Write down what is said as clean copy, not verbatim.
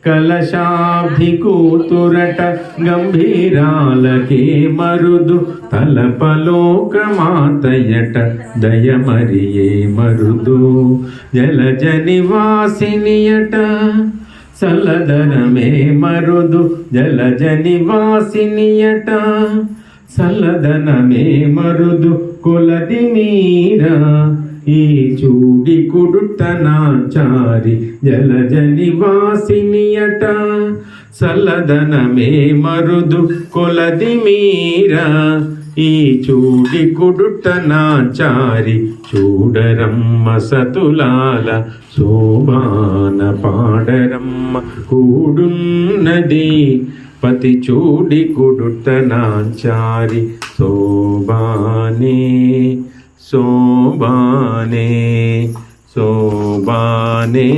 కలశాబ్ది కూతురట గంభీరాలకే మరుదు తలపలోకమాతయట దయమరియే మరుదు జలజ నివాసినియట చల్లదనమే మరుదు జలజ నివాసినియట చల్లదనమే మరుదు కొలది మీరా ఈ చూడి కుడుతనాచారి జలజ నివాసినియట చల్లదనమే మరుదు కొలది మీరా ఈ చూడి కుడుతనాచారి చూడరమ్మ సతులాల శోభాన పాడరమ్మ కూడున్నది పతి చూడి కుడుతనాచారి శోభానే శోభానే శోభానే